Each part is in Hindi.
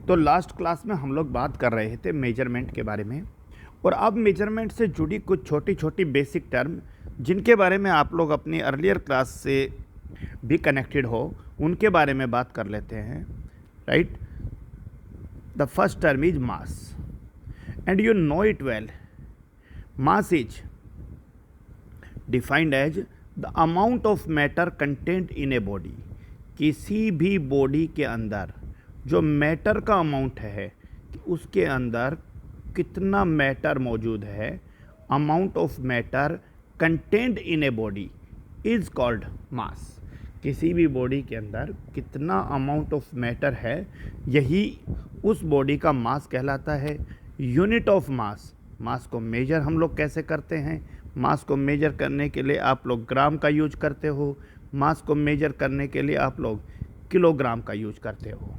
तो लास्ट क्लास में हम लोग बात कर रहे थे मेजरमेंट के बारे में, और अब मेजरमेंट से जुड़ी कुछ छोटी छोटी बेसिक टर्म जिनके बारे में आप लोग अपनी अर्लियर क्लास से भी कनेक्टेड हो, उनके बारे में बात कर लेते हैं. Right. The first term is mass, and you know it well. Mass is defined as the amount of matter content in a body. किसी भी बॉडी के अंदर जो मैटर का अमाउंट है कि उसके अंदर कितना मैटर मौजूद है, amount of matter content in a body is called मास. किसी भी बॉडी के अंदर कितना अमाउंट ऑफ मैटर है, यही उस बॉडी का मास कहलाता है. यूनिट ऑफ मास, मास को मेजर हम लोग कैसे करते हैं? मास को मेजर करने के लिए आप लोग ग्राम का यूज करते हो, मास को मेजर करने के लिए आप लोग किलोग्राम का यूज करते हो.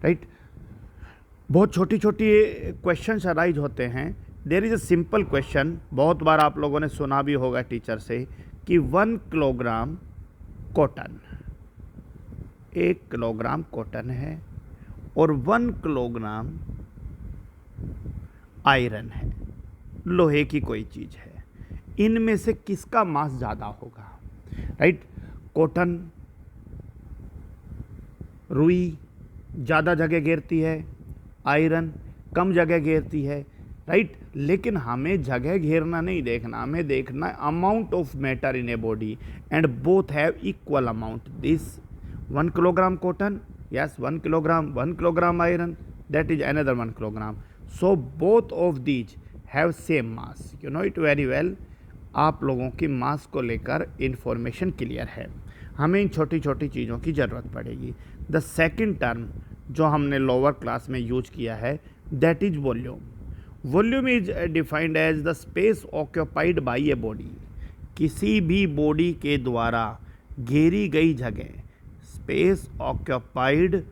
राइट. बहुत छोटी छोटी क्वेश्चंस अराइज होते हैं. There is a simple question, बहुत बार आप लोगों ने सुना भी होगा टीचर से, कि 1 किलोग्राम कॉटन, 1 किलोग्राम कॉटन है और 1 किलोग्राम आयरन है, लोहे की कोई चीज़ है. इनमें से किसका मास ज़्यादा होगा? राइट. कॉटन, रुई ज़्यादा जगह घेरती है, आयरन कम जगह घेरती है. राइट. लेकिन हमें जगह घेरना नहीं देखना, हमें देखना amount of matter in a body, and both have equal amount. This 1 kilogram cotton, yes, 1 kilogram, 1 kilogram iron, that is another 1 kilogram. So both of these have same mass. You know it very well. आप लोगों की मास को लेकर इंफॉर्मेशन क्लियर है. हमें इन छोटी छोटी चीज़ों की ज़रूरत पड़ेगी. द सेकेंड टर्म जो हमने लोअर क्लास में यूज किया है, that is volume. Volume is defined as the space occupied by a body. किसी भी बॉडी के द्वारा घेरी गई जगह, space occupied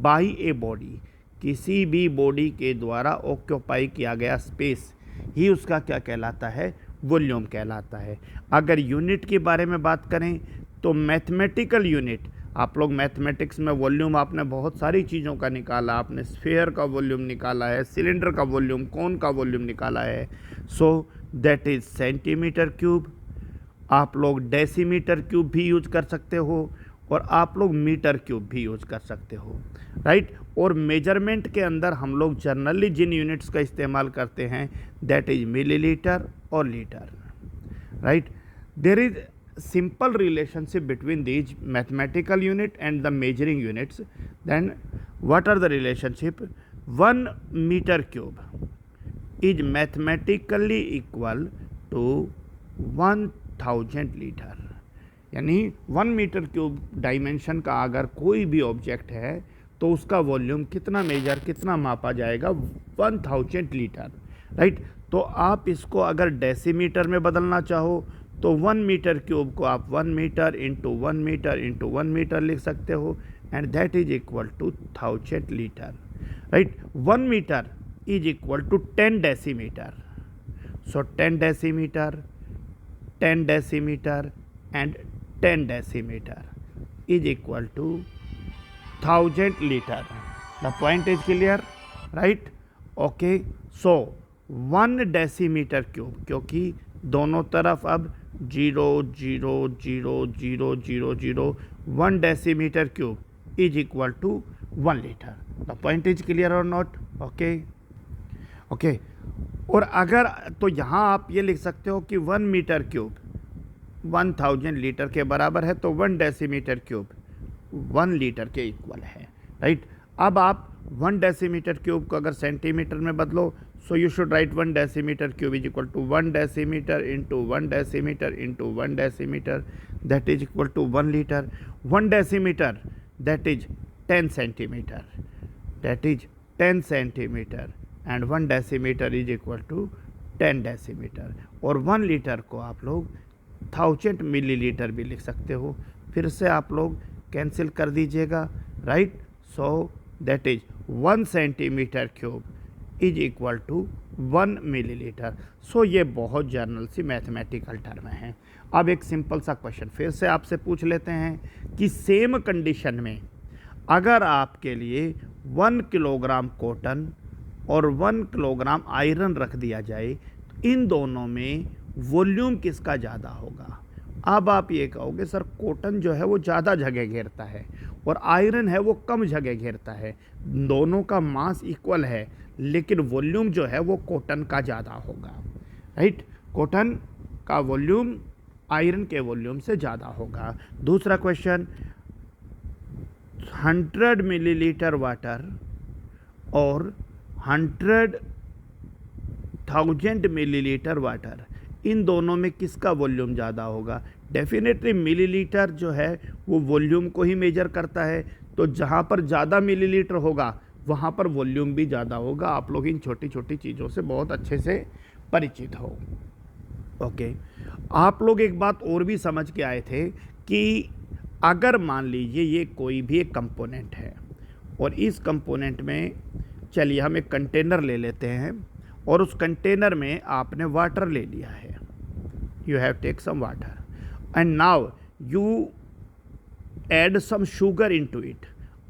by a body, किसी भी बॉडी के द्वारा ऑक्यूपाई किया गया स्पेस ही उसका क्या कहलाता है? वॉल्यूम कहलाता है. अगर यूनिट के बारे में बात करें तो मैथमेटिकल यूनिट, आप लोग मैथमेटिक्स में वॉल्यूम आपने बहुत सारी चीज़ों का निकाला. आपने स्फीयर का वॉल्यूम निकाला है, सिलेंडर का वॉल्यूम, कोन का वॉल्यूम निकाला है. So that is centimetre cube. आप लोग डेसीमीटर क्यूब भी यूज कर सकते हो, और आप लोग मीटर क्यूब भी यूज कर सकते हो. राइट. और मेजरमेंट के अंदर हम लोग जनरली जिन यूनिट्स का इस्तेमाल करते हैं, दैट इज मिलीलीटर और litre. Right. There is simple relationship between these mathematical unit and the measuring units. Then what are the relationship? 1 meter cube is mathematically equal to 1000 liter. यानी 1 मीटर क्यूब डायमेंशन का अगर कोई भी ऑब्जेक्ट है तो उसका वॉल्यूम कितना मेजर, कितना मापा जाएगा? 1000 लीटर. राइट. तो आप इसको अगर डेसीमीटर में बदलना चाहो तो 1 मीटर क्यूब को आप 1 metre into 1 metre into 1 metre लिख सकते हो, and that is equal to 1000 litre. Right. 1 metre is equal to 10 decimetre. So 10 decimetre, 10 decimetre and 10 decimetre is equal to 1000 litre. The point is clear. Right. Okay. So 1 decimetre cube, क्योंकि दोनों तरफ अब 0 0 0 0 0 0, 1 decimetre cube is equal to 1 litre. The point is clear और नॉट? ओके. ओके. और अगर तो यहाँ आप ये लिख सकते हो कि 1 मीटर क्यूब 1000 लीटर के बराबर है, तो 1 डेसीमीटर क्यूब 1 लीटर के इक्वल है. राइट. अब आप 1 डेसीमीटर क्यूब को अगर सेंटीमीटर में बदलो, so you should write 1 decimeter cube is equal to 1 decimeter into 1 decimeter into 1 decimeter, that is equal to 1 liter. 1 decimeter, that is 10 centimeter, that is 10 centimeter, and 1 decimeter is equal to 10 decimeter. और 1 लीटर को आप लोग 1000 मिलीलीटर भी लिख सकते हो. फिर से आप लोग कैंसिल कर दीजिएगा. Right. So that is 1 centimetre cube is equal to 1 millilitre. So ये बहुत जनरल सी मैथमेटिकल टर्म है. अब एक सिंपल सा क्वेश्चन फिर से आपसे पूछ लेते हैं कि सेम कंडीशन में अगर आपके लिए 1 किलोग्राम कॉटन और 1 किलोग्राम आयरन रख दिया जाए तो इन दोनों में वॉल्यूम किसका ज़्यादा होगा? अब आप ये कहोगे सर कॉटन जो है वो ज़्यादा जगह घेरता है और आयरन है वो कम जगह घेरता है, दोनों का मास इक्वल है, लेकिन वॉल्यूम जो है वो कॉटन का ज़्यादा होगा, राइट। कॉटन का वॉल्यूम आयरन के वॉल्यूम से ज़्यादा होगा। दूसरा क्वेश्चन, 100 मिलीलीटर वाटर और 100,000 मिलीलीटर वाटर, इन दोनों में किसका वॉल्यूम ज़्यादा होगा? डेफिनेटली मिलीलीटर जो है वो वॉल्यूम को ही मेजर करता है, तो जहाँ पर ज़्यादा मिलीलीटर होगा वहाँ पर वॉल्यूम भी ज़्यादा होगा। आप लोग इन छोटी छोटी चीज़ों से बहुत अच्छे से परिचित हो। ओके, आप लोग एक बात और भी समझ के आए थे कि अगर मान लीजिए ये कोई भी एक कंपोनेंट है और इस कंपोनेंट में, चलिए हम एक कंटेनर ले लेते हैं और उस कंटेनर में आपने वाटर ले लिया है, you have take some water and now you add some sugar into it.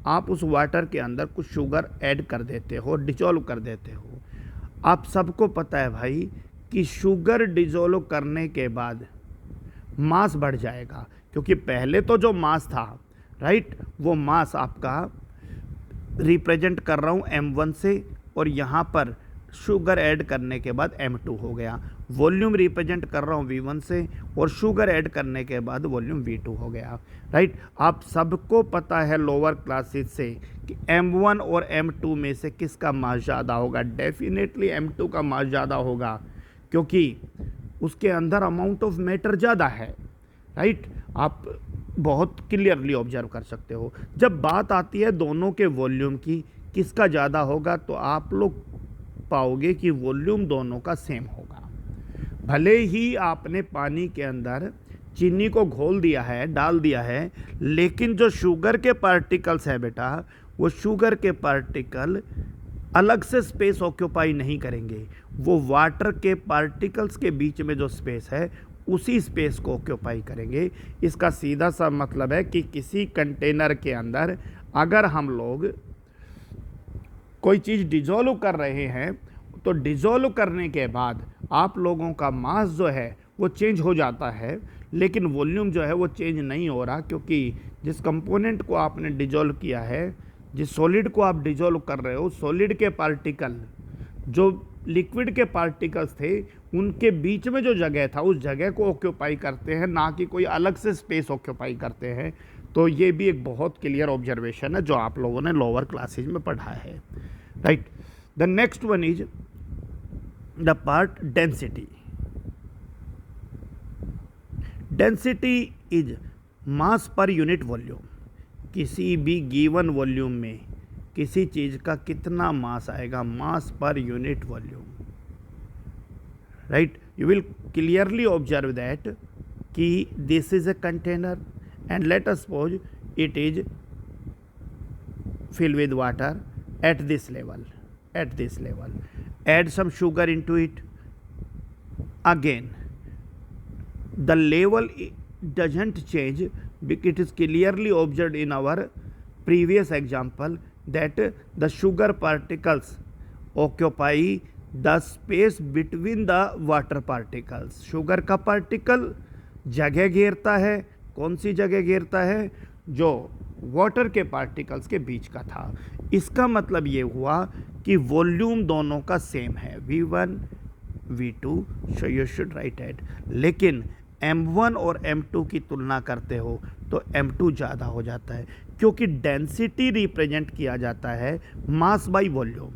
आप उस वाटर के अंदर कुछ शुगर ऐड कर देते हो, डिजोल्व कर देते हो। आप सबको पता है भाई कि शुगर डिजोल्व करने के बाद मास बढ़ जाएगा, क्योंकि पहले तो जो मास था, राइट, वो मास आपका रिप्रेजेंट कर रहा हूँ M1 से, और यहाँ पर शुगर ऐड करने के बाद M2 हो गया। वॉल्यूम रिप्रेजेंट कर रहा हूँ V1 से और शुगर ऐड करने के बाद वॉल्यूम V2 हो गया, राइट। आप सबको पता है लोअर क्लासेस से कि M1 और M2 में से किसका मास ज़्यादा होगा? डेफिनेटली M2 का मास ज़्यादा होगा, क्योंकि उसके अंदर अमाउंट ऑफ मैटर ज़्यादा है, राइट। आप बहुत क्लियरली ऑब्जर्व कर सकते हो। जब बात आती है दोनों के वॉल्यूम की, किसका ज़्यादा होगा, तो आप लोग पाओगे कि वॉल्यूम दोनों का सेम होगा। भले ही आपने पानी के अंदर चीनी को घोल दिया है, डाल दिया है, लेकिन जो शुगर के पार्टिकल्स है बेटा, वो शुगर के पार्टिकल अलग से स्पेस ऑक्यूपाई नहीं करेंगे, वो वाटर के पार्टिकल्स के बीच में जो स्पेस है उसी स्पेस को ऑक्यूपाई करेंगे। इसका सीधा सा मतलब है कि किसी कंटेनर के अंदर अगर हम लोग कोई चीज़ डिजोल्व कर रहे हैं, तो डिजोल्व करने के बाद आप लोगों का मास जो है वो चेंज हो जाता है, लेकिन वॉल्यूम जो है वो चेंज नहीं हो रहा, क्योंकि जिस कंपोनेंट को आपने डिजोल्व किया है, जिस सॉलिड को आप डिजोल्व कर रहे हो, सॉलिड के पार्टिकल जो लिक्विड के पार्टिकल्स थे उनके बीच में जो जगह था उस जगह को ऑक्यूपाई करते हैं, ना कि कोई अलग से स्पेस ऑक्यूपाई करते हैं। तो ये भी एक बहुत क्लियर ऑब्जर्वेशन है जो आप लोगों ने लोअर क्लासेज में पढ़ा है, right. The next one is the part density. Density is mass पर यूनिट वॉल्यूम। किसी भी गिवन वॉल्यूम में किसी चीज़ का कितना मास आएगा, मास पर unit volume, right. You will clearly observe that कि this is a container and let us suppose it is filled with water at this level, add some sugar into it, again the level doesn't change, because it is clearly observed in our previous example that the sugar particles occupy the space between the water particles। Sugar का पार्टिकल जगह घेरता है, कौन सी जगह घेरता है? जो वाटर के पार्टिकल्स के बीच का था। इसका मतलब ये हुआ कि वॉल्यूम दोनों का सेम है, V1 V2, so you should right it. लेकिन M1 और M2 की तुलना करते हो तो M2 ज़्यादा हो जाता है, क्योंकि डेंसिटी रिप्रेजेंट किया जाता है mass by volume.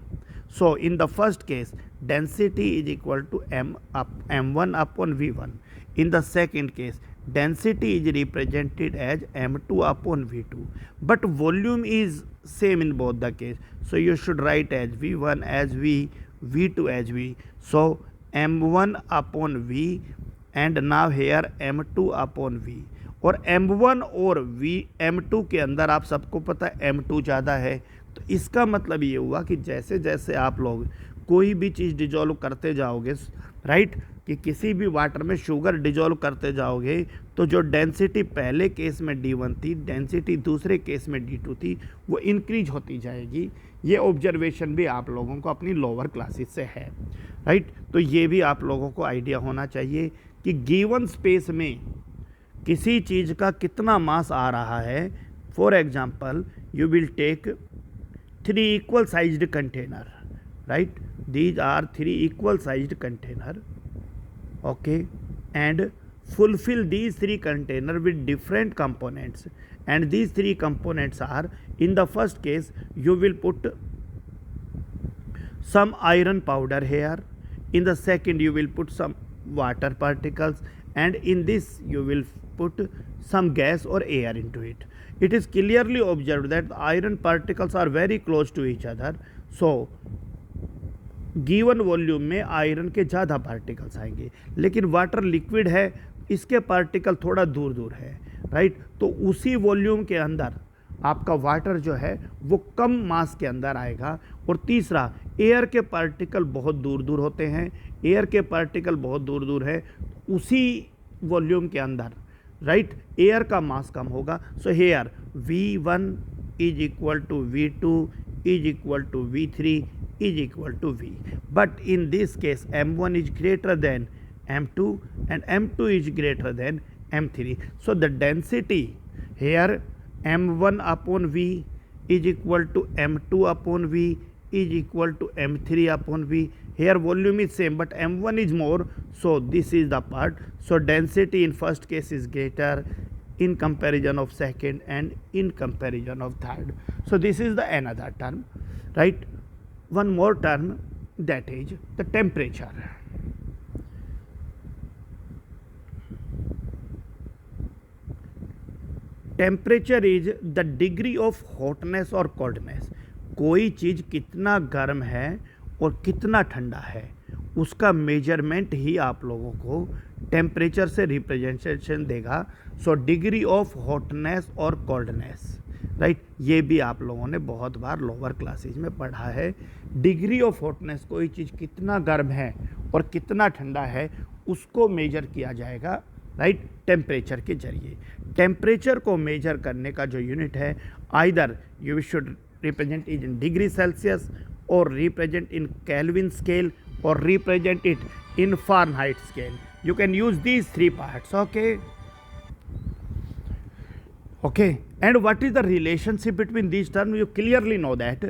So in the first case density is equal to M1 upon V1। in the second case density is represented as M2 upon V2, but volume is same in both the case, so you should write as V1 as V, V2 as V, so M1 upon V and now here M2 upon V। और M1 और M2 के अंदर आप सबको पता है M2 ज़्यादा है, तो इसका मतलब ये हुआ कि जैसे जैसे आप लोग कोई भी चीज़ डिजोल्व करते जाओगे, राइट, कि किसी भी वाटर में शुगर डिजोल्व करते जाओगे, तो जो डेंसिटी पहले केस में D1 थी, डेंसिटी दूसरे केस में D2 थी, वो इंक्रीज होती जाएगी। ये ऑब्जर्वेशन भी आप लोगों को अपनी लोअर क्लासेस से है, राइट। तो ये भी आप लोगों को आइडिया होना चाहिए कि गिवन स्पेस में किसी चीज़ का कितना मास आ रहा है। For example you will take 3 equal sized container, right? These are 3 equal sized container, okay, and fulfill these 3 container with different components, and these 3 components are, in the first case you will put some iron powder here, in the second you will put some water particles, and in this you will put some gas or air into it. It is clearly observed that the iron particles are very close to each other, so given volume में आयरन के ज़्यादा पार्टिकल्स आएंगे, लेकिन वाटर लिक्विड है, इसके पार्टिकल थोड़ा दूर दूर है, राइट। तो उसी वॉल्यूम के अंदर आपका वाटर जो है वो कम मास के अंदर आएगा। और तीसरा, एयर के पार्टिकल बहुत दूर दूर होते हैं, एयर के पार्टिकल बहुत दूर दूर है उसी वॉल्यूम के अंदर, राइट, एयर का मास कम होगा। So here V1 is equal to V2 is equal to V3 is equal to V. But in this case M1 is greater than M2 and M2 is greater than M3. So the density here M1 upon V is equal to M2 upon V is equal to M3 upon V. Here volume is same but M1 is more, so this is the part. So density in first case is greater in comparison of second and in comparison of third. So this is the another term, right? One more term, that is the temperature. Temperature is the degree of hotness or coldness. कोई चीज़ कितना गर्म है और कितना ठंडा है उसका मेजरमेंट ही आप लोगों को टेम्परेचर से रिप्रेजेंटेशन देगा। सो डिग्री ऑफ हॉटनेस और कोल्डनेस, राइट, ये भी आप लोगों ने बहुत बार लोअर क्लासेज में पढ़ा है। डिग्री ऑफ हॉटनेस, कोई चीज़ कितना गर्म है और कितना ठंडा है उसको मेजर किया जाएगा, राइट, टेम्परेचर के जरिए। टेम्परेचर को मेजर करने का जो यूनिट है, either you should represent it in degree Celsius और रिप्रेजेंट इन केल्विन स्केल और represent it in Fahrenheit scale. You can use these three parts. Okay, and what is the relationship between these terms? You clearly know that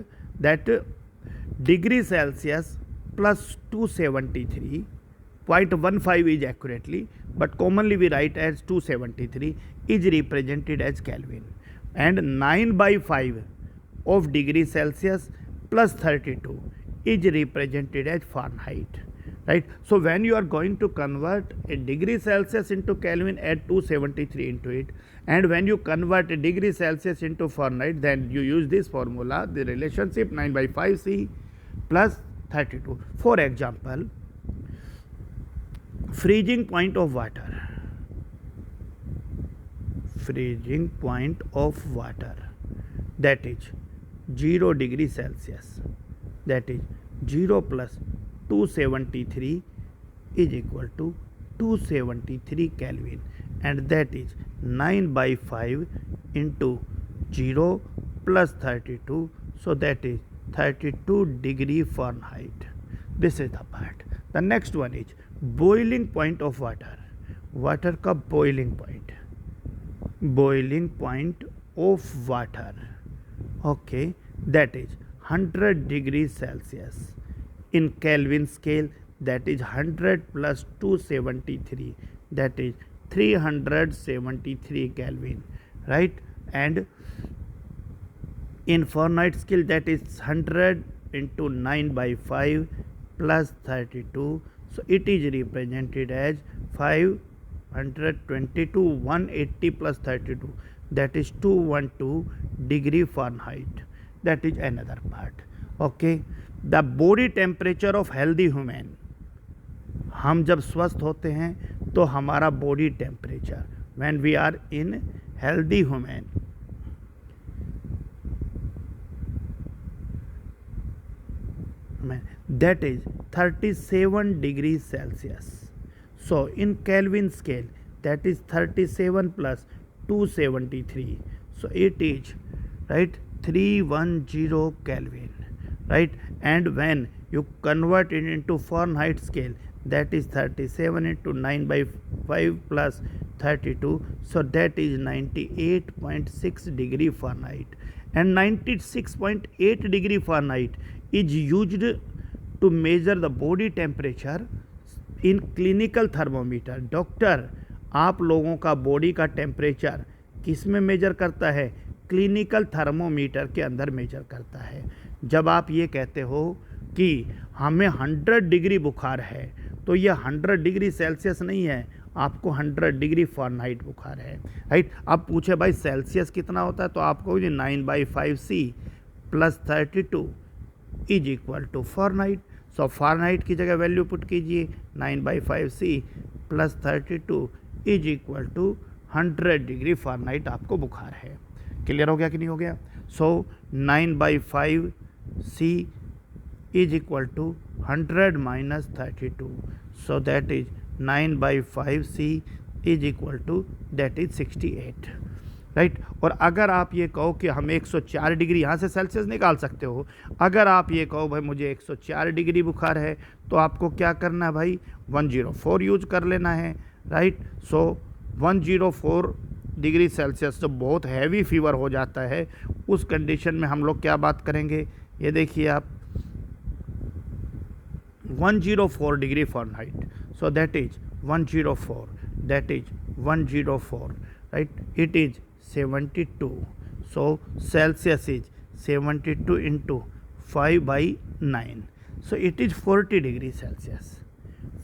degree Celsius plus 273.15 is accurately, but commonly we write as 273 is represented as Kelvin, and 9/5 of degree Celsius plus 32 is represented as Fahrenheit, right? So when you are going to convert a degree Celsius into Kelvin, add 273 into it, and when you convert a degree Celsius into Fahrenheit, then you use this formula, the relationship 9/5 C plus 32. For example, freezing point of water, that is 0 degree Celsius, that is 0 plus 273 is equal to 273 Kelvin, and that is 9/5 into 0 plus 32, so that is 32 degree Fahrenheit. This is the part. The next one is boiling point of water. Water का boiling point of water, okay, that is 100 degrees Celsius. In Kelvin scale, that is 100 plus 273, that is 373 Kelvin, right? And in Fahrenheit scale, that is 100 into 9/5 plus 32, so it is represented as 522, 180 plus 32, that is 212 degree Fahrenheit. That is another part. Okay, the body temperature of healthy human. हम जब स्वस्थ होते हैं तो हमारा body temperature, when we are in healthy human, that is 37 degrees Celsius. So in Kelvin scale, that is 37 plus 273, so it is, right, 310 Kelvin. right? And when you convert it into Fahrenheit scale, that is 37 into 9 by 5 plus 32, so that is 98.6 degree Fahrenheit. And 96.8 degree Fahrenheit is used to measure the body temperature in clinical thermometer. Doctor आप लोगों का बॉडी का टेम्परेचर किस में मेजर करता है? क्लिनिकल थर्मोमीटर के अंदर मेजर करता है. जब आप ये कहते हो कि हमें 100 डिग्री बुखार है, तो ये 100 डिग्री सेल्सियस नहीं है, आपको 100 डिग्री फ़ारेनहाइट बुखार है, राइट. अब पूछे भाई सेल्सियस कितना होता है, तो आपको 9/5C plus 32 is equal to Fahrenheit. So Fahrenheit की जगह वैल्यू पुट कीजिए, 9/5C plus 32 is equal to 100 degree Fahrenheit आपको बुखार है. क्लियर हो गया कि नहीं हो गया? सो 9/5C is equal to 100 minus 32, so that is 9/5C is equal to that is 68, right. और अगर आप ये कहो कि हमें 104 डिग्री, यहाँ से सेल्सियस निकाल सकते हो. अगर आप ये कहो भाई मुझे 104 डिग्री बुखार है, तो आपको क्या करना है भाई? 104 यूज कर लेना है, राइट. सो 104 डिग्री सेल्सियस तो बहुत हैवी फीवर हो जाता है. उस कंडीशन में हम लोग क्या बात करेंगे? ये देखिए आप, 104 degree Fahrenheit, so that is 104, that is 104, right. It is 72, so Celsius is 72 into 5/9, so it is 40 degree Celsius.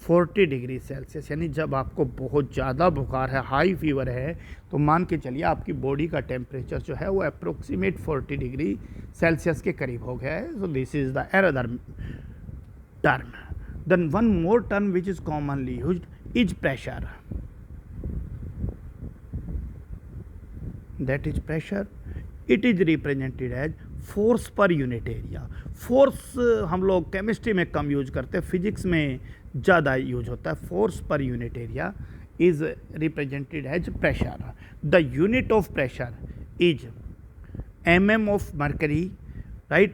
40 degree Celsius, यानी जब आपको बहुत ज़्यादा बुखार है, हाई फीवर है, तो मान के चलिए आपकी बॉडी का टेम्परेचर जो है वो अप्रोक्सीमेट 40 डिग्री सेल्सियस के करीब हो गया है. So this is the another term. Then one more term which is commonly used is pressure. That is pressure. It is represented as force per unit area. Force हम लोग केमिस्ट्री में कम यूज करते हैं, फिजिक्स में ज़्यादा यूज होता है. Force per unit area is represented as pressure. The unit of pressure is mm of mercury, right.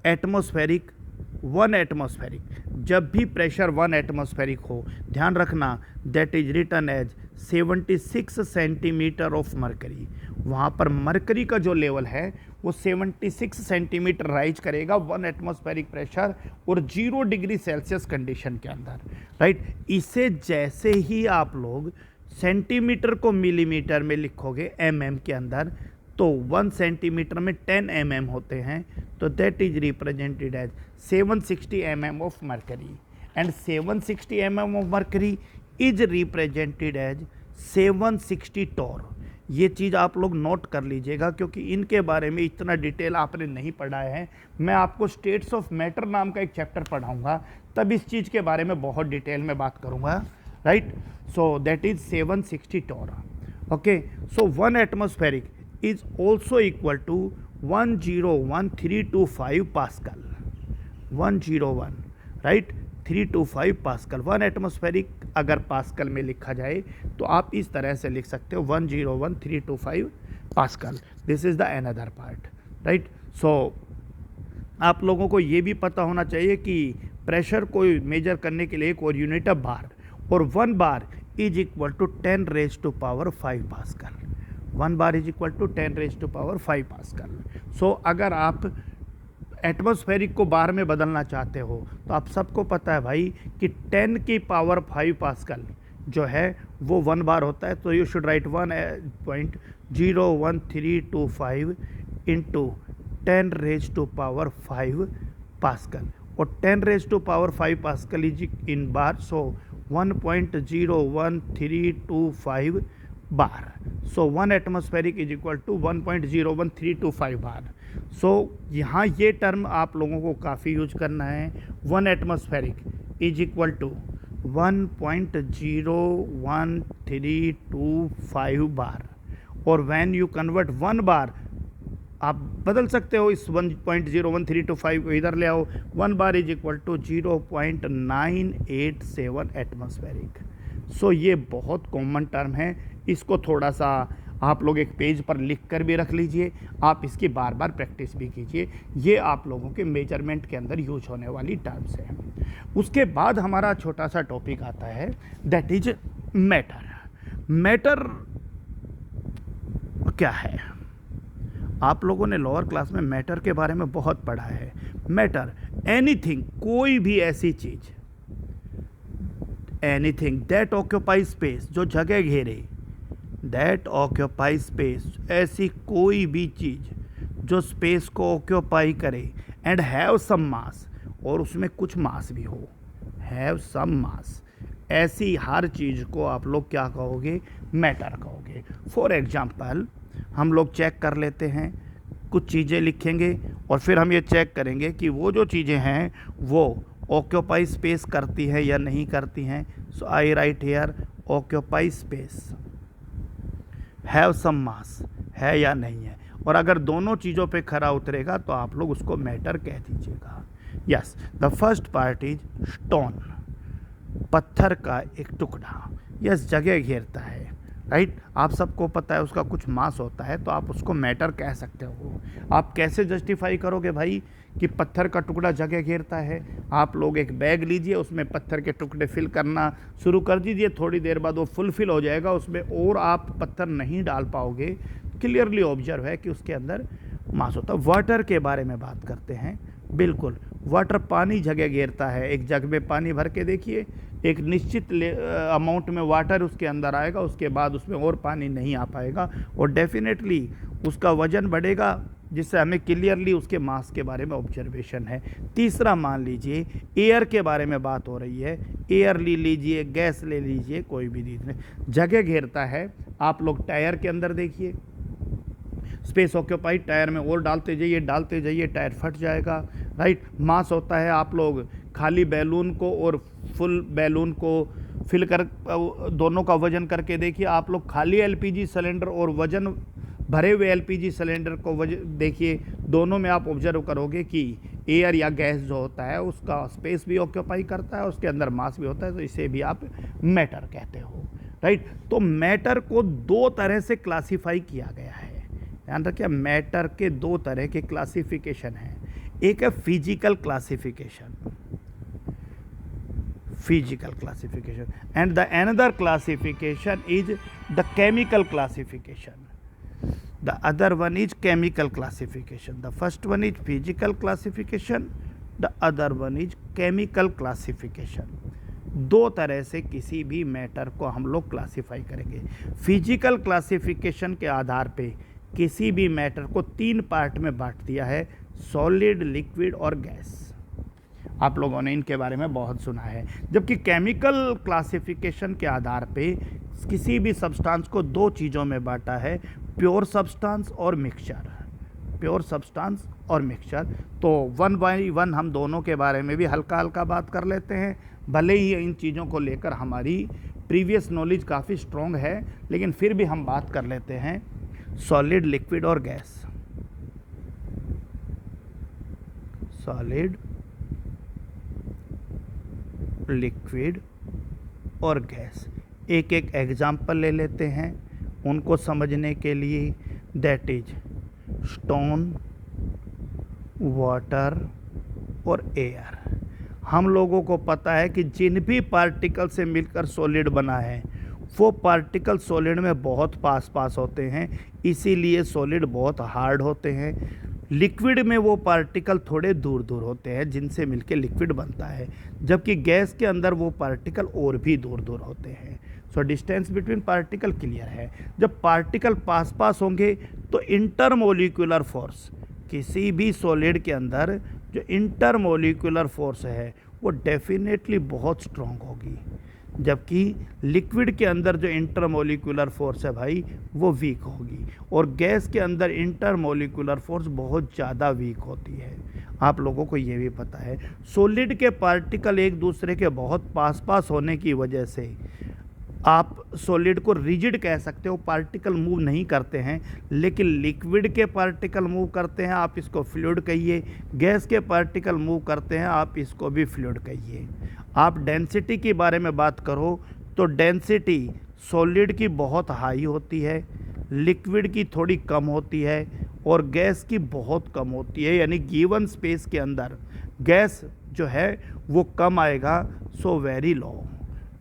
Atmospheric 1 atmospheric. जब भी प्रेशर 1 एटमॉस्फेरिक हो, ध्यान रखना that is written as 76 centimetre of mercury. वहाँ पर मरकरी का जो लेवल है वो 76 सेंटीमीटर राइज करेगा 1 एटमॉस्फेरिक प्रेशर और 0 डिग्री सेल्सियस कंडीशन के अंदर, राइट. इसे जैसे ही आप लोग सेंटीमीटर को मिलीमीटर में लिखोगे mm के अंदर, तो 1 सेंटीमीटर में 10 mm होते हैं, तो that is represented as 760 mm of mercury. And 760 mm of mercury is represented as 760 torr. ये चीज़ आप लोग नोट कर लीजिएगा, क्योंकि इनके बारे में इतना डिटेल आपने नहीं पढ़ा है. मैं आपको स्टेट्स ऑफ मैटर नाम का एक चैप्टर पढ़ाऊँगा, तब इस चीज़ के बारे में बहुत डिटेल में बात करूँगा, right. So that is 760 torr. Okay, so 1 atmospheric is also equal to 101,325 Pascal. 101, right, 325 Pascal. 1 atmospheric अगर पास्कल में लिखा जाए तो आप इस तरह से लिख सकते हो 101,325 Pascal. This is the another part, right. So आप लोगों को ये भी पता होना चाहिए कि प्रेशर को मेजर करने के लिए एक और यूनिट है बार, और 1 bar is equal to 10⁵ Pascal. 1 bar is equal to 10⁵ Pascal. So अगर आप एटमॉस्फेरिक को बार में बदलना चाहते हो, तो आप सबको पता है भाई कि 10⁵ Pascal जो है वो 1 बार होता है. तो you should write 1.01325 into 10⁵ Pascal, और 10⁵ Pascal is in bar, so 1.01325 bar. So 1 atmospheric is equal to 1.01325 bar. So यहाँ ये टर्म आप लोगों को काफ़ी यूज करना है. 1 एटमॉस्फेरिक इज इक्वल टू 1.01325 बार, और व्हेन यू कन्वर्ट 1 बार, आप बदल सकते हो इस 1.01325 को इधर ले आओ. 1 bar is equal to 0.987 atmospheric. So ये बहुत कॉमन टर्म है, इसको थोड़ा सा आप लोग एक पेज पर लिख कर भी रख लीजिए, आप इसकी बार बार प्रैक्टिस भी कीजिए। ये आप लोगों के मेजरमेंट के अंदर यूज होने वाली टर्म्स हैं। उसके बाद हमारा छोटा सा टॉपिक आता है, दैट इज मैटर। मैटर क्या है? आप लोगों ने लोअर क्लास में मैटर के बारे में बहुत पढ़ा है। मैटर, एनीथिंग, कोई भी ऐसी चीज, एनीथिंग दैट ऑक्यूपाई स्पेस, जो जगह घेरे, दैट ऑक्यूपाई स्पेस, ऐसी कोई भी चीज जो स्पेस को ऑक्यूपाई करे, एंड हैव सम मास, और उसमें कुछ मास भी हो, हैव सम मास, ऐसी हर चीज़ को आप लोग क्या कहोगे? मैटर कहोगे। फॉर एग्जाम्पल हम लोग चेक कर लेते हैं, कुछ चीज़ें लिखेंगे और फिर हम ये चेक करेंगे कि वो जो चीज़ें हैं वो ऑक्यूपाई स्पेस करती है या नहीं करती हैं। So I write here occupy space, have some mass, है या नहीं है, और अगर दोनों चीज़ों पे खरा उतरेगा तो आप लोग उसको मैटर कह दीजिएगा। Yes, the first part is stone, पत्थर का एक टुकड़ा, यस, जगह घेरता है, राइट। आप सबको पता है उसका कुछ मास होता है, तो आप उसको मैटर कह सकते हो। आप कैसे जस्टिफाई करोगे भाई कि पत्थर का टुकड़ा जगह घेरता है? आप लोग एक बैग लीजिए, उसमें पत्थर के टुकड़े फिल करना शुरू कर दीजिए, थोड़ी देर बाद वो फुलफिल हो जाएगा, उसमें और आप पत्थर नहीं डाल पाओगे। क्लियरली ऑब्जर्व है कि उसके अंदर मास होता है। वाटर के बारे में बात करते हैं, बिल्कुल, वाटर पानी जगह घेरता है। एक जग में पानी भर के देखिए, एक निश्चित अमाउंट में वाटर उसके अंदर आएगा, उसके बाद उसमें और पानी नहीं आ पाएगा और डेफिनेटली उसका वजन बढ़ेगा, जिससे हमें क्लियरली उसके मास के बारे में ऑब्जर्वेशन है। तीसरा मान लीजिए एयर के बारे में बात हो रही है, एयर ले लीजिए, गैस ले लीजिए, कोई भी चीज़ जगह घेरता है। आप लोग टायर के अंदर देखिए, स्पेस ऑक्यूपाइड, टायर में और डालते जाइए टायर फट जाएगा, राइट। मास होता है, आप लोग खाली बैलून को और फुल बैलून को फिल कर दोनों का वजन करके देखिए। आप लोग खाली एलपीजी सिलेंडर और वजन भरे हुए एलपीजी सिलेंडर को देखिए, दोनों में आप ऑब्जर्व करोगे कि एयर या गैस जो होता है उसका स्पेस भी ऑक्यूपाई करता है, उसके अंदर मास भी होता है, तो इसे भी आप मैटर कहते हो, राइट। तो मैटर को दो तरह से क्लासीफाई किया गया है, ध्यान रखिए। मैटर के दो तरह के क्लासिफिकेशन हैं, एक है physical classification, physical classification, and the another classification is the chemical classification, the other one is chemical classification. The first one is physical classification, the other one is chemical classification. दो तरह से किसी भी मैटर को हम लोग क्लासीफाई करेंगे। फिजिकल क्लासिफिकेशन के आधार पे किसी भी मैटर को तीन पार्ट में बांट दिया है, सॉलिड, लिक्विड और गैस। आप लोगों ने इनके बारे में बहुत सुना है। जबकि केमिकल क्लासिफिकेशन के आधार पे किसी भी सब्सटेंस को दो चीज़ों में बांटा है, प्योर सब्सटेंस और मिक्सचर, प्योर सब्सटेंस और मिक्सचर। तो वन बाई वन हम दोनों के बारे में भी हल्का हल्का बात कर लेते हैं। भले ही इन चीज़ों को लेकर हमारी प्रीवियस नॉलेज काफ़ी स्ट्रॉन्ग है, लेकिन फिर भी हम बात कर लेते हैं सॉलिड, लिक्विड और गैस। सॉलिड, लिक्विड और गैस, एक एक एग्जाम्पल ले लेते हैं उनको समझने के लिए। दैट इज स्टोन, वाटर और एयर। हम लोगों को पता है कि जिन भी पार्टिकल से मिलकर सॉलिड बना है वो पार्टिकल सॉलिड में बहुत पास पास होते हैं, इसीलिए सॉलिड बहुत हार्ड होते हैं। लिक्विड में वो पार्टिकल थोड़े दूर दूर होते हैं जिनसे मिलके लिक्विड बनता है, जबकि गैस के अंदर वो पार्टिकल और भी दूर दूर होते हैं। So distance between particle clear है। जब पार्टिकल पास पास होंगे तो इंटरमोलिकुलर फोर्स, किसी भी सॉलिड के अंदर जो इंटरमोलिकुलर फोर्स है वो डेफिनेटली बहुत स्ट्रॉन्ग होगी, जबकि लिक्विड के अंदर जो इंटरमोलिकुलर फोर्स है भाई वो वीक होगी, और गैस के अंदर इंटरमोलिकुलर फोर्स बहुत ज़्यादा वीक होती है। आप लोगों को ये भी पता है सॉलिड के पार्टिकल एक दूसरे के बहुत पास पास होने की वजह से आप सॉलिड को रिजिड कह सकते हो, पार्टिकल मूव नहीं करते हैं, लेकिन लिक्विड के पार्टिकल मूव करते हैं, आप इसको फ्लूइड कहिए। गैस के पार्टिकल मूव करते हैं, आप इसको भी फ्लूइड कहिए। आप डेंसिटी के बारे में बात करो तो डेंसिटी सॉलिड की बहुत हाई होती है, लिक्विड की थोड़ी कम होती है और गैस की बहुत कम होती है, यानी गिवन स्पेस के अंदर गैस जो है वो कम आएगा, so very low,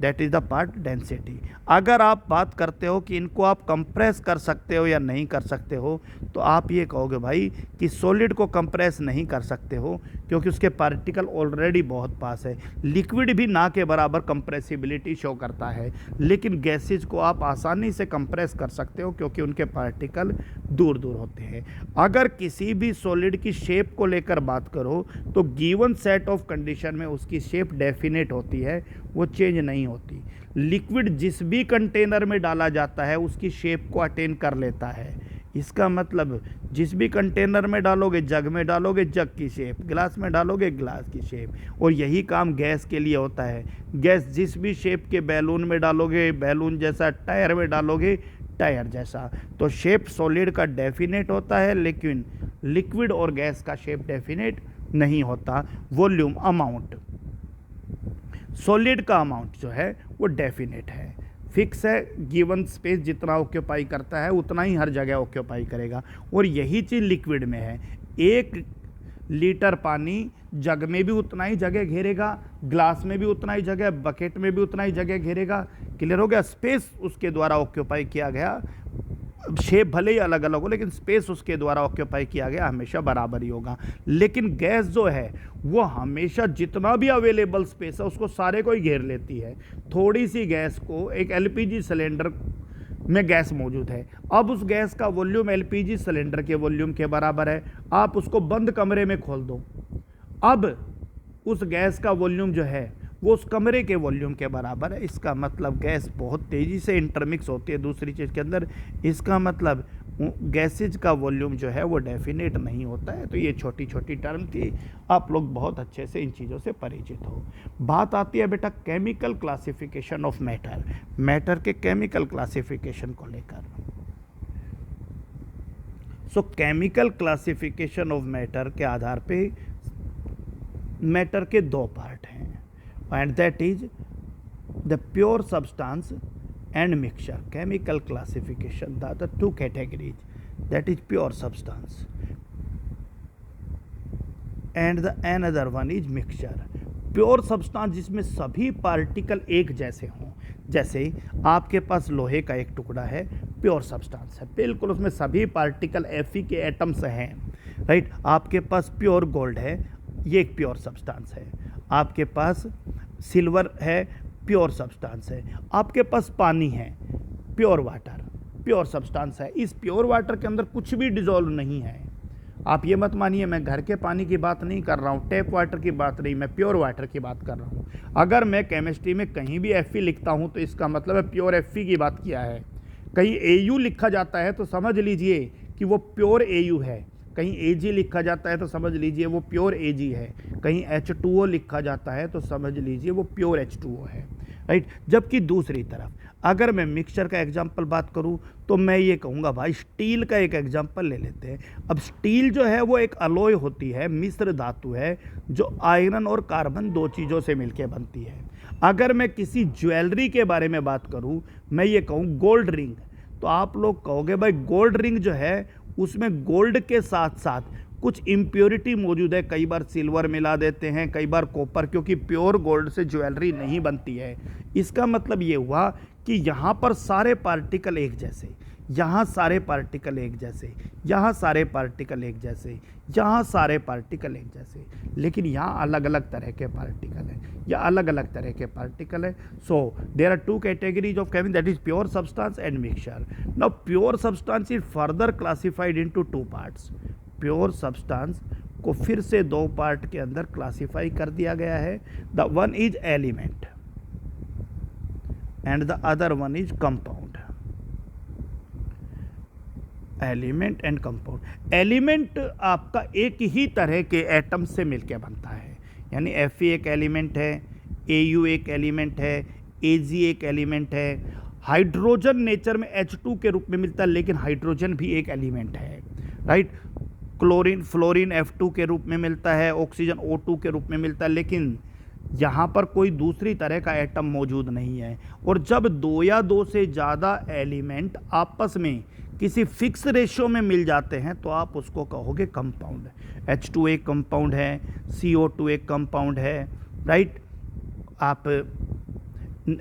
that is the part density. अगर आप बात करते हो कि इनको आप कंप्रेस कर सकते हो या नहीं कर सकते हो, तो आप ये कहोगे भाई कि सॉलिड को कंप्रेस नहीं कर सकते हो क्योंकि उसके पार्टिकल ऑलरेडी बहुत पास है। लिक्विड भी ना के बराबर कंप्रेसिबिलिटी शो करता है, लेकिन गैसेज को आप आसानी से कंप्रेस कर सकते हो क्योंकि उनके पार्टिकल दूर दूर होते हैं। अगर किसी भी सॉलिड की शेप को लेकर बात करो तो गिवन सेट ऑफ कंडीशन में उसकी शेप डेफिनेट होती है, वो चेंज नहीं होती। लिक्विड जिस भी कंटेनर में डाला जाता है उसकी शेप को अटेन कर लेता है। इसका मतलब जिस भी कंटेनर में डालोगे, जग में डालोगे जग की शेप, गिलास में डालोगे ग्लास की शेप, और यही काम गैस के लिए होता है। गैस जिस भी शेप के बैलून में डालोगे बैलून जैसा, टायर में डालोगे टायर जैसा। तो शेप सॉलिड का डेफिनेट होता है, लेकिन लिक्विड और गैस का शेप डेफिनेट नहीं होता। वॉल्यूम अमाउंट, सॉलिड का अमाउंट जो है वो डेफिनेट है, फिक्स है। गिवन स्पेस जितना ऑक्यूपाई करता है उतना ही हर जगह ऑक्यूपाई करेगा, और यही चीज़ लिक्विड में है। 1 लीटर पानी जग में भी उतना ही जगह घेरेगा, ग्लास में भी उतना ही जगह, बकेट में भी उतना ही जगह घेरेगा। क्लियर हो गया? स्पेस उसके द्वारा ऑक्यूपाई किया गया, शेप भले ही अलग अलग हो लेकिन स्पेस उसके द्वारा ऑक्यूपाई किया गया हमेशा बराबर ही होगा। लेकिन गैस जो है वो हमेशा जितना भी अवेलेबल स्पेस है उसको सारे को ही घेर लेती है। थोड़ी सी गैस को, एक एलपीजी सिलेंडर में गैस मौजूद है, अब उस गैस का वॉल्यूम एलपीजी सिलेंडर के वॉल्यूम के बराबर है। आप उसको बंद कमरे में खोल दो, अब उस गैस का वॉल्यूम जो है वो उस कमरे के वॉल्यूम के बराबर है। इसका मतलब गैस बहुत तेज़ी से इंटरमिक्स होती है दूसरी चीज़ के अंदर। इसका मतलब गैसेज का वॉल्यूम जो है वो डेफिनेट नहीं होता है। तो ये छोटी छोटी टर्म थी, आप लोग बहुत अच्छे से इन चीज़ों से परिचित हो। बात आती है बेटा chemical classification of matter, matter के केमिकल क्लासिफिकेशन को लेकर। सो केमिकल क्लासिफिकेशन ऑफ मैटर के आधार पे मैटर के 2 पार्ट हैं, and that is the pure substance and mixture. Chemical classification, the 2 categories, that is pure substance and the another one is mixture. Pure substance जिसमें सभी पार्टिकल एक जैसे हों, जैसे आपके पास लोहे का एक टुकड़ा है, प्योर सब्सटेंस है, बिल्कुल उसमें सभी पार्टिकल Fe के एटम्स हैं, राइट। आपके पास प्योर गोल्ड है, ये एक प्योर सब्सटेंस है। आपके पास सिल्वर है, प्योर सब्सटेंस है। आपके पास पानी है, प्योर वाटर, प्योर सब्सटेंस है। इस प्योर वाटर के अंदर कुछ भी डिजोल्व नहीं है। आप ये मत मानिए मैं घर के पानी की बात नहीं कर रहा हूँ, टैप वाटर की बात नहीं, मैं प्योर वाटर की बात कर रहा हूँ। अगर मैं केमिस्ट्री में कहीं भी Fe लिखता हूँ तो इसका मतलब है प्योर Fe की बात किया है। कहीं Au लिखा जाता है तो समझ लीजिए कि वो प्योर Au है। कहीं Ag लिखा जाता है तो समझ लीजिए वो प्योर Ag है। कहीं H2O लिखा जाता है तो समझ लीजिए वो प्योर H2O है, राइट। जबकि दूसरी तरफ अगर मैं मिक्सचर का एग्जांपल बात करूं तो मैं ये कहूँगा भाई स्टील का एक एग्जांपल ले लेते हैं। अब स्टील जो है वो एक अलॉय होती है, मिश्र धातु है जो आयरन और कार्बन 2 चीज़ों से मिलकर बनती है। अगर मैं किसी ज्वेलरी के बारे में बात करूँ, मैं ये कहूँ गोल्ड रिंग, तो आप लोग कहोगे भाई गोल्ड रिंग जो है उसमें गोल्ड के साथ साथ कुछ इम्प्योरिटी मौजूद है। कई बार सिल्वर मिला देते हैं, कई बार कॉपर, क्योंकि प्योर गोल्ड से ज्वेलरी नहीं बनती है। इसका मतलब ये हुआ कि यहाँ पर सारे पार्टिकल एक जैसे, यहाँ सारे पार्टिकल एक जैसे, यहाँ सारे पार्टिकल एक जैसे, यहाँ सारे पार्टिकल एक जैसे, लेकिन यहाँ अलग अलग तरह के पार्टिकल हैं या अलग अलग तरह के पार्टिकल हैं। So there are 2 categories of chemical, that is pure substance and mixture. Now pure substance is further classified into 2 parts. Pure substance को फिर से 2 पार्ट के अंदर क्लासिफाई कर दिया गया है। The one is element and the other one is compound. Element and compound. Element आपका एक ही तरह के एटम से मिलकर बनता है, यानी Fe एक एलिमेंट है, Au एक एलिमेंट है, Ag एक एलिमेंट है। हाइड्रोजन नेचर में H2 के रूप में मिलता है, लेकिन हाइड्रोजन भी एक एलिमेंट है, राइट। क्लोरीन फ्लोरीन F2 के रूप में मिलता है, ऑक्सीजन O2 के रूप में मिलता है, लेकिन यहाँ पर कोई दूसरी तरह का एटम मौजूद नहीं है। और जब 2 या 2 से ज़्यादा एलिमेंट आपस में किसी फिक्स रेशियो में मिल जाते हैं तो आप उसको कहोगे कंपाउंड। H2 एक कंपाउंड है, CO2 एक कंपाउंड है, राइट। आप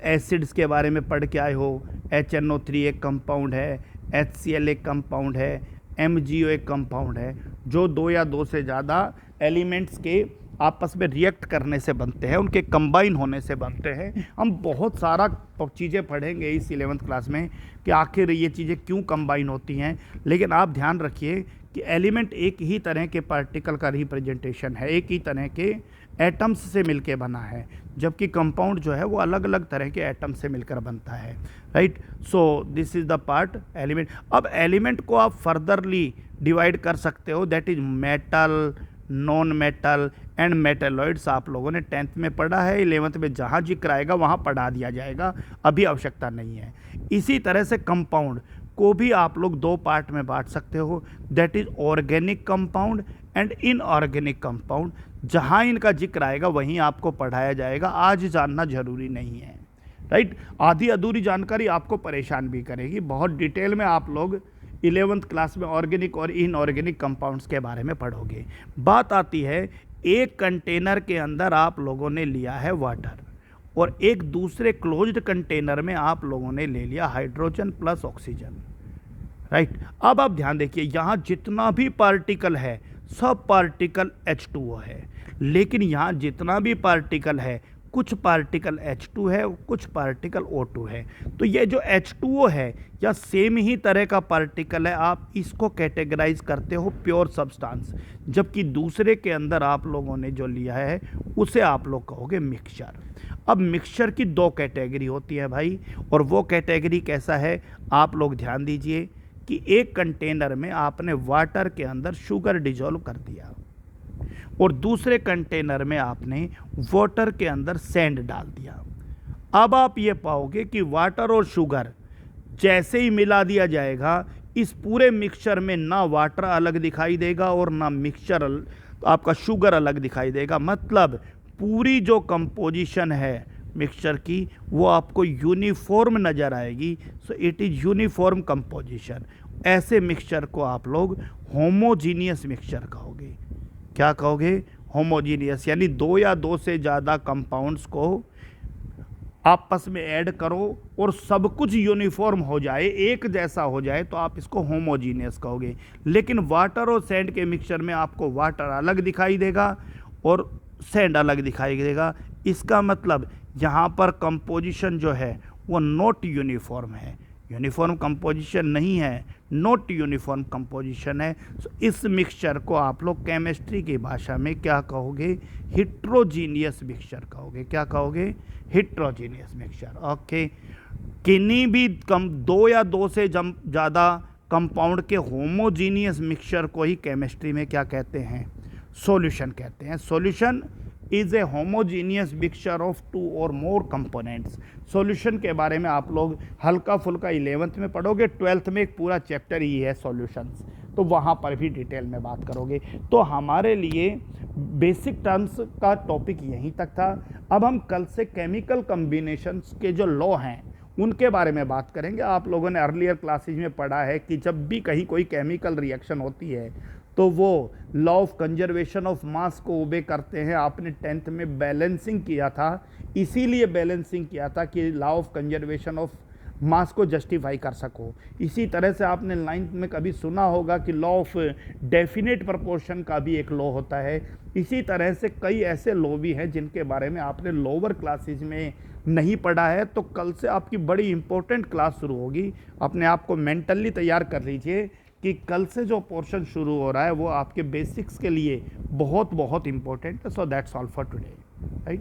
एसिड्स के बारे में पढ़ के आए हो, HNO3 एक कंपाउंड है, HCl एक कंपाउंड है, MgO एक कंपाउंड है, जो दो या दो से ज़्यादा एलिमेंट्स के आपस में रिएक्ट करने से बनते हैं, उनके कंबाइन होने से बनते हैं। हम बहुत सारा चीज़ें पढ़ेंगे इस 11th क्लास में कि आखिर ये चीज़ें क्यों कंबाइन होती हैं, लेकिन आप ध्यान रखिए कि एलिमेंट एक ही तरह के पार्टिकल का रिप्रेजेंटेशन है, एक ही तरह के एटम्स से मिलके बना है, जबकि कंपाउंड जो है वो अलग अलग तरह के एटम से मिलकर बनता है, right. So this is the part element. अब एलिमेंट को आप फर्दरली डिवाइड कर सकते हो, that is metal, non metal and metalloids. आप लोगों ने 10th में पढ़ा है, 11th में जहाँ जिक्र आएगा वहाँ पढ़ा दिया जाएगा, अभी आवश्यकता नहीं है। इसी तरह से कंपाउंड को भी आप लोग दो पार्ट में बांट सकते हो, that is organic compound and inorganic compound. जहाँ इनका जिक्र आएगा वहीं आपको पढ़ाया जाएगा, आज जानना जरूरी नहीं है, राइट। आधी अधूरी जानकारी आपको परेशान भी करेगी, बहुत डिटेल में आप लोग 11th क्लास में ऑर्गेनिक और इनऑर्गेनिक कंपाउंड्स के बारे में पढ़ोगे। बात आती है, एक कंटेनर के अंदर आप लोगों ने लिया है वाटर और एक दूसरे क्लोज्ड कंटेनर में आप लोगों ने ले लिया हाइड्रोजन प्लस ऑक्सीजन, राइट। अब आप ध्यान देखिए, यहाँ जितना भी पार्टिकल है सब पार्टिकल H2O है, लेकिन यहाँ जितना भी पार्टिकल है कुछ पार्टिकल H2 है, कुछ पार्टिकल O2 है। तो ये जो H2O है या सेम ही तरह का पार्टिकल है, आप इसको कैटेगराइज करते हो प्योर सब्सटेंस, जबकि दूसरे के अंदर आप लोगों ने जो लिया है उसे आप लोग कहोगे मिक्सचर। अब मिक्सचर की दो कैटेगरी होती है भाई, और वो कैटेगरी कैसा है, आप लोग ध्यान दीजिए कि एक कंटेनर में आपने वाटर के अंदर शुगर डिजोल्व कर दिया और दूसरे कंटेनर में आपने वाटर के अंदर सैंड डाल दिया। अब आप ये पाओगे कि वाटर और शुगर जैसे ही मिला दिया जाएगा, इस पूरे मिक्सचर में ना वाटर अलग दिखाई देगा और ना मिक्सचर आपका शुगर अलग दिखाई देगा। मतलब पूरी जो कंपोजिशन है मिक्सचर की वो आपको यूनिफॉर्म नज़र आएगी। So it is uniform composition. ऐसे मिक्सचर को आप लोग होमोजीनियस मिक्सचर कहोगे। क्या कहोगे? होमोजीनियस, यानी दो या दो से ज़्यादा कंपाउंड्स को आपस में ऐड करो और सब कुछ यूनिफॉर्म हो जाए, एक जैसा हो जाए, तो आप इसको होमोजीनियस कहोगे। लेकिन वाटर और सैंड के मिक्सचर में आपको वाटर अलग दिखाई देगा और सैंड अलग दिखाई देगा। इसका मतलब यहाँ पर कंपोजिशन जो है वो नॉट यूनिफॉर्म है, यूनिफॉर्म कंपोजिशन नहीं है, नॉट यूनिफॉर्म कंपोजिशन है। इस मिक्सचर को आप लोग केमिस्ट्री की भाषा में क्या कहोगे? हिट्रोजीनियस मिक्सचर कहोगे। क्या कहोगे? Heterogeneous mixture. ओके। किन्हीं भी दो या दो से ज़्यादा कंपाउंड के होमोजीनियस मिक्सचर को ही केमिस्ट्री में क्या कहते हैं? सॉल्यूशन कहते हैं। Solution is a homogeneous mixture of two और मोर कंपोनेंट्स। सॉल्यूशन के बारे में आप लोग हल्का फुल्का 11th में पढ़ोगे, 12th में एक पूरा चैप्टर ही है सॉल्यूशंस, तो वहाँ पर भी डिटेल में बात करोगे। तो हमारे लिए बेसिक टर्म्स का टॉपिक यहीं तक था। अब हम कल से केमिकल कम्बिनेशंस के जो लॉ हैं उनके बारे में बात करेंगे। आप लोगों ने अर्लियर क्लासेज में पढ़ा है कि जब भी कहीं कोई केमिकल रिएक्शन होती है तो वो law of conservation of mass को ओबे करते हैं। आपने 10th में बैलेंसिंग किया था, इसीलिए बैलेंसिंग किया था कि law of conservation of mass को जस्टिफाई कर सको। इसी तरह से आपने 9th में कभी सुना होगा कि लॉ ऑफ डेफिनेट प्रोपोर्शन का भी एक लॉ होता है। इसी तरह से कई ऐसे लॉ भी हैं जिनके बारे में आपने लोअर क्लासेज में नहीं पढ़ा है। तो कल से आपकी बड़ी इंपॉर्टेंट क्लास शुरू होगी, अपने आप को मेंटली तैयार कर लीजिए कि कल से जो पोर्शन शुरू हो रहा है वो आपके बेसिक्स के लिए बहुत बहुत इंपॉर्टेंट है। So that's all for today, right.